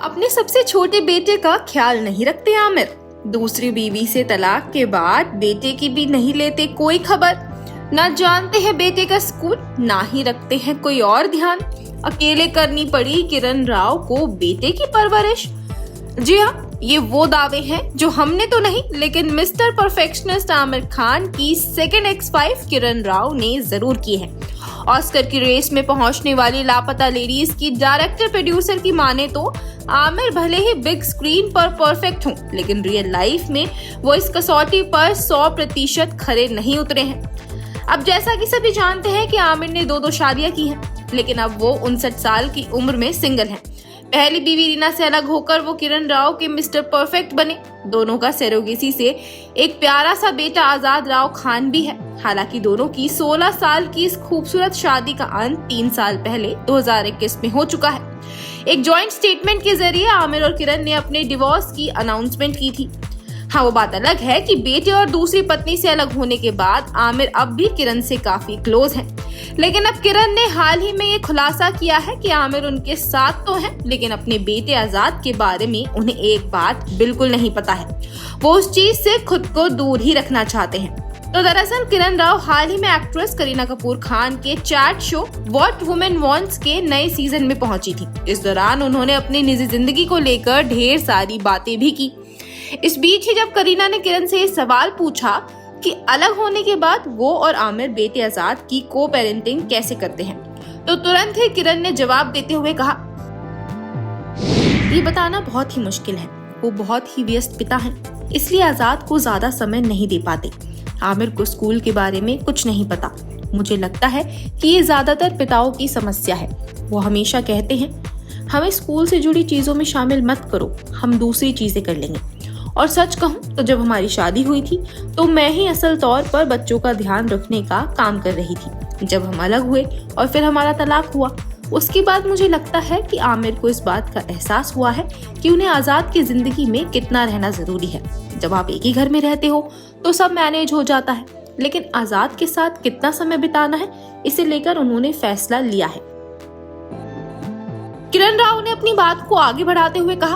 अपने सबसे छोटे बेटे का ख्याल नहीं रखते आमिर। दूसरी बीवी से तलाक के बाद बेटे की भी नहीं लेते कोई खबर। ना जानते हैं बेटे का स्कूल, ना ही रखते हैं कोई और ध्यान। अकेले करनी पड़ी किरण राव को बेटे की परवरिश। जी हाँ, ये वो दावे हैं जो हमने तो नहीं, लेकिन मिस्टर परफेक्शनिस्ट आमिर खान की सेकंड X5 किरण राव ने जरूर की है। ऑस्कर की रेस में पहुंचने वाली लापता लेडीज की डायरेक्टर प्रोड्यूसर की माने तो आमिर भले ही बिग स्क्रीन पर परफेक्ट हों, लेकिन रियल लाइफ में वो इस कसौटी पर 100% खरे नहीं उतरे हैं। अब जैसा कि सभी जानते हैं कि आमिर ने दो शादियां की हैं, लेकिन अब वो 59 साल की उम्र में सिंगल हैं। पहली बीवी रीना से अलग होकर वो किरण राव के मिस्टर परफेक्ट बने। दोनों का सरोगेसी से एक प्यारा सा बेटा आजाद राव खान भी है। हालांकि दोनों की 16 साल की इस खूबसूरत शादी का अंत 3 साल पहले 2021 में हो चुका है। एक जॉइंट स्टेटमेंट के जरिए आमिर और किरण ने अपने डिवोर्स की अनाउंसमेंट की थी। हाँ, वो बात अलग है कि बेटे और दूसरी पत्नी से अलग होने के बाद आमिर अब भी किरण से काफी क्लोज है। लेकिन अब किरण ने हाल ही में ये खुलासा किया है कि आमिर उनके साथ तो हैं, लेकिन अपने बेटे आजाद के बारे में उन्हें एक बात बिल्कुल नहीं पता है। वो उस चीज से खुद को दूर ही रखना चाहते हैं। तो दरअसल किरण राव हाल ही में एक्ट्रेस करीना कपूर खान के chat show what women wants के नए सीजन में पहुंची थी। इस दौरान उन्होंने अपनी निजी जिंदगी को लेकर ढेर सारी बातें भी की। इस बीच ही जब करीना ने किरण से सवाल पूछा कि अलग होने के बाद वो और आमिर बेटे आजाद की को पेरेंटिंग कैसे करते हैं, तो तुरंत ही किरण ने जवाब देते हुए कहा, ये बताना बहुत ही मुश्किल है। वो बहुत ही व्यस्त पिता हैं, इसलिए आजाद को ज्यादा समय नहीं दे पाते। आमिर को स्कूल के बारे में कुछ नहीं पता। मुझे लगता है कि ये ज्यादातर पिताओं की समस्या है। वो हमेशा कहते हैं, हमें स्कूल से जुड़ी चीजों में शामिल मत करो, हम दूसरी चीजें कर लेंगे। और सच कहूं तो जब हमारी शादी हुई थी तो मैं ही असल तौर पर बच्चों का ध्यान रखने का काम कर रही थी। जब हम अलग हुए और फिर हमारा तलाक हुआ, उसके बाद मुझे लगता है कि आमिर को इस बात का एहसास हुआ है कि उन्हें आजाद की जिंदगी में कितना रहना जरूरी है। जब आप एक ही घर में रहते हो तो सब मैनेज हो जाता है, लेकिन आजाद के साथ कितना समय बिताना है, इसे लेकर उन्होंने फैसला लिया है। किरण राव ने अपनी बात को आगे बढ़ाते हुए कहा,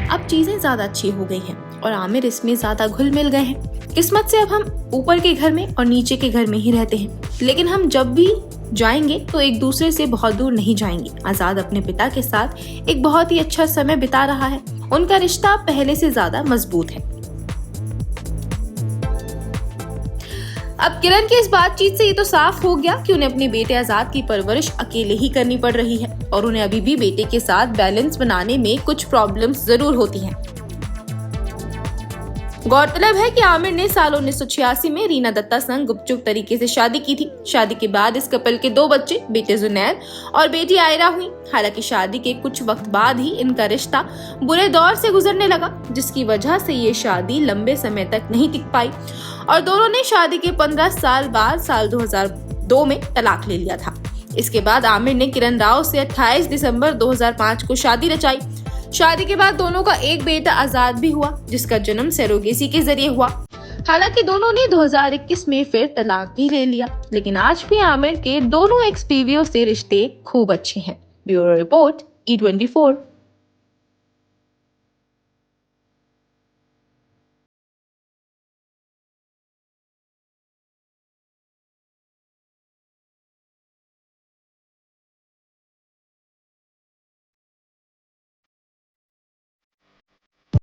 अब चीजें ज्यादा अच्छी हो गई हैं और आमिर इसमें ज्यादा घुल मिल गए हैं। किस्मत से अब हम ऊपर के घर में और नीचे के घर में ही रहते हैं, लेकिन हम जब भी जाएंगे तो एक दूसरे से बहुत दूर नहीं जाएंगे। आजाद अपने पिता के साथ एक बहुत ही अच्छा समय बिता रहा है। उनका रिश्ता पहले से ज्यादा मजबूत है। अब किरण की इस बातचीत से ये तो साफ हो गया कि उन्हें अपने बेटे आजाद की परवरिश अकेले ही करनी पड़ रही है और उन्हें अभी भी बेटे के साथ बैलेंस बनाने में कुछ प्रॉब्लम्स जरूर होती हैं। गौरतलब है कि आमिर ने साल 1986 में रीना दत्ता संग गुपचुप तरीके से शादी की थी। शादी के बाद इस कपल के 2 बच्चे, बेटे जुनैर और बेटी आयरा हुई। हालांकि शादी के कुछ वक्त बाद ही इनका रिश्ता बुरे दौर से गुजरने लगा, जिसकी वजह से ये शादी लंबे समय तक नहीं टिक पाई और दोनों ने शादी के 15 साल बाद साल 2002 में तलाक ले लिया था। इसके बाद आमिर ने किरण राव से 28 दिसंबर 2005 को शादी रचाई। शादी के बाद दोनों का एक बेटा आजाद भी हुआ, जिसका जन्म सरोगेसी के जरिए हुआ। हालांकि दोनों ने 2021 में फिर तलाक भी ले लिया, लेकिन आज भी आमिर के दोनों एक्स बीवियों से रिश्ते खूब अच्छे हैं। Bureau report E24।